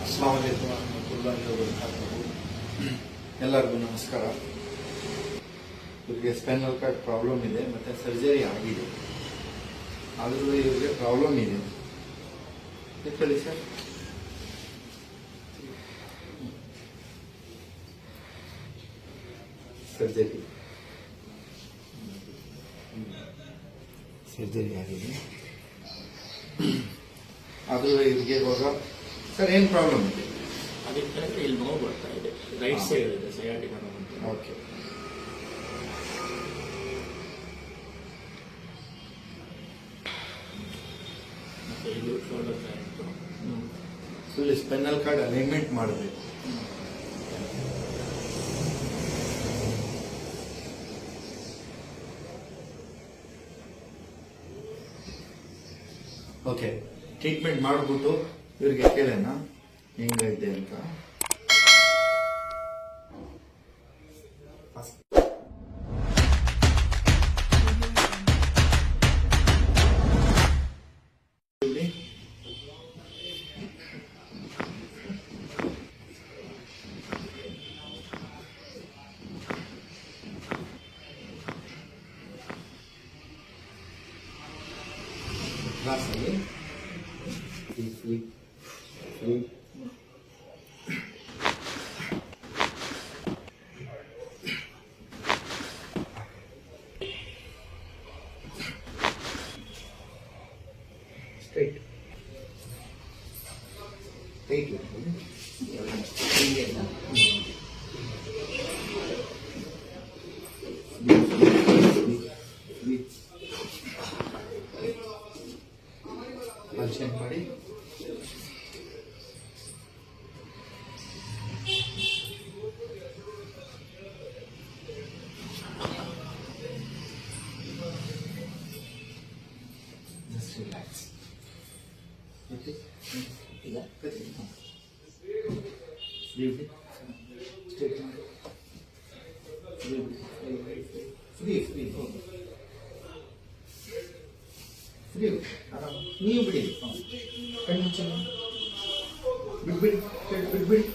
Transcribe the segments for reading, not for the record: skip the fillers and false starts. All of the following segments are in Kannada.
ಅಸ್ಸಲಾಮು ಅಲೈಕುಂ ವರಹಮತುಲ್ಲಾಹಿ ವಬರಕಾತುಹು. ಎಲ್ಲರಿಗೂ ನಮಸ್ಕಾರ. ಇವರಿಗೆ ಸ್ಪೈನಲ್ ಕಾರ್ಡ್ ಪ್ರಾಬ್ಲಮ್ ಇದೆ ಮತ್ತು ಸರ್ಜರಿ ಆಗಿದೆ. ಆದರೂ ಇವರಿಗೆ ಪ್ರಾಬ್ಲಮ್ ಇದೆ. ಹೇಳಿ ಸರ್. ಸರ್ಜರಿ ಆಗಿದೆ. ಆದರೂ ಇವರಿಗೆ ಇವಾಗ ಸರ್ ಏನು ಪ್ರಾಬ್ಲಮ್ ಇದೆ? ಅದಕ್ಕೆ ಇಲ್ಲಿ ನೋವು ಬರ್ತಾ ಇದೆ, ರೈಟ್ ಸೈಡ್ ಇದೆ, ಸಯಾಟಿಕ ನೋವು ಅಂತ. ಓಕೆ. ಮತ್ತೆ ಇದು shoulder joint. Full spinal cord alignment ಮಾಡಬೇಕು. ಓಕೆ, ಟ್ರೀಟ್ಮೆಂಟ್ ಮಾಡಿಬಿಟ್ಟು ಇವ್ರಿಗೆ ಕೇಳೋಣ ಹೆಂಗೈತೆ ಅಂತ. ಕ್ಲಾಸಲ್ಲಿ ಸ್ಟ್ರೈಟ್ ಪಲ್ಷನ್ ಮಾಡಿ just relax. Okay. ಈಗ ಫ್ರೀ ಆರಾಮ. ನೀವು ಬಿಡಿ, ಕಣ್ಣು ಮುಚ್ಚಿ ಬಿಡ್ಬಿಡಿ, ಬಿಡ್ಬಿಡಿ.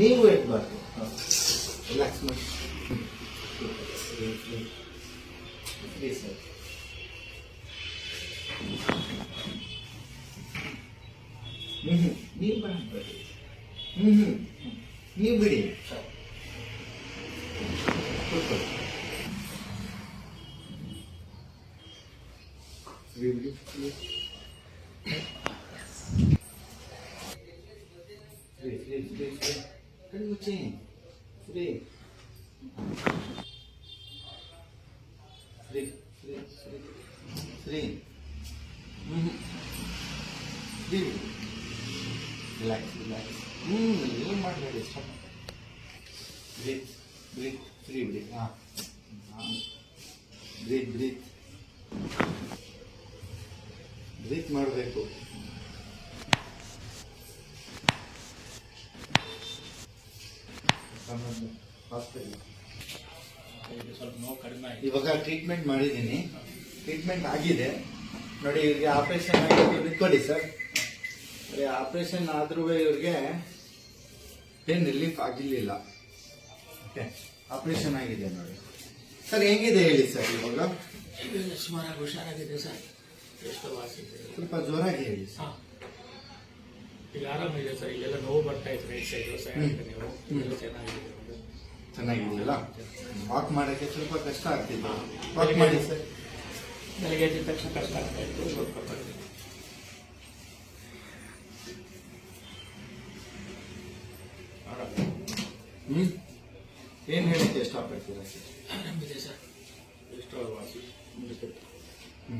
ನೀವು ಎಟ್ಬಾರ್ದು. ರಿಲ್ಯಾಕ್ಸ್ ಮಾಡಿ. Free sir. ನೀವು ಮಾಡಬೇಡಿ. ನೀವು ಬಿಡಿ. ಕೂತ್ಕೊಳ್ಳಿ. ಫ್ರೀ ಬಿಡಿ. Free free free free. ಕಣ್ಣು ಮುಚ್ಚಿ. Free free free free free. Free. Relax relax. ಏನು ಮಾಡಬೇಡಿ. ಸ್ಟಾಪ್. Breathe breathe. ಫ್ರೀ ಬಿಡಿ. ಹಾಂ ಬ್ರೀತ್ ಬ್ರೀತ್ ಬ್ರೀತ್ ಮಾಡಬೇಕು. ಹಾಸ್ಪಿಟಲ್ ಸ್ವಲ್ಪ ನೋವು ಕಡಿಮೆ ಆಗಿದೆ. ಇವಾಗ ಟ್ರೀಟ್ಮೆಂಟ್ ಮಾಡಿದ್ದೀನಿ. ಟ್ರೀಟ್ಮೆಂಟ್ ಆಗಿದೆ ನೋಡಿ. ಇವ್ರಿಗೆ ಆಪರೇಷನ್ ಆಗಿದೆ. ನಿಂತ್ಕೊಳ್ಳಿ ಸರ್. ಆಪರೇಷನ್ ಆದ್ರೂ ಇವ್ರಿಗೆ ಪೇನ್ ರಿಲೀಫ್ ಆಗಿರಲಿಲ್ಲ. ಓಕೆ, ಆಪರೇಷನ್ ಆಗಿದೆ ನೋಡಿ. ಸರ್ ಹೆಂಗಿದೆ ಹೇಳಿ ಸರ್ ಇವಾಗ? ಸುಮಾರಾಗಿ ಹುಷಾರಾಗಿದೆ ಸರ್. ಎಷ್ಟು ವಾಸಿದೆ? ಸ್ವಲ್ಪ ಜೋರಾಗಿ ಹೇಳಿ ಸರ್. ಹಾಂ, ಈಗ ಆರಾಮಿದೆ ಸರ್. ಇಲ್ಲೆಲ್ಲ ನೋವು ಬರ್ತಾ ಇತ್ತು, ರೈಟ್ ಸೈಡ್ ಸಯಾಟಿಕ ನೋವು. ಇದೆಲ್ಲ ಚೆನ್ನಾಗಿದೆ. ಚೆನ್ನಾಗಿದೆಯಲ್ಲ? ವಾಕ್ ಮಾಡೋಕ್ಕೆ ಸ್ವಲ್ಪ ಕಷ್ಟ ಆಗ್ತಿದೆ. ವಾಕ್ ಮಾಡಿ ಸರ್. ಬೆಳಗ್ಗೆ ಎದ್ದ ತಕ್ಷಣ ಕಷ್ಟ ಆಗ್ತಾ ಇತ್ತು. ಸ್ವಲ್ಪ ಏನು ಹೇಳಕ್ಕೆ ಇಷ್ಟಪಡ್ತೀರಾ ಸರ್? ಆರಾಮಿದೆ ಸರ್. ಎಷ್ಟೋ ವಾಸಿ. ಹ್ಞೂ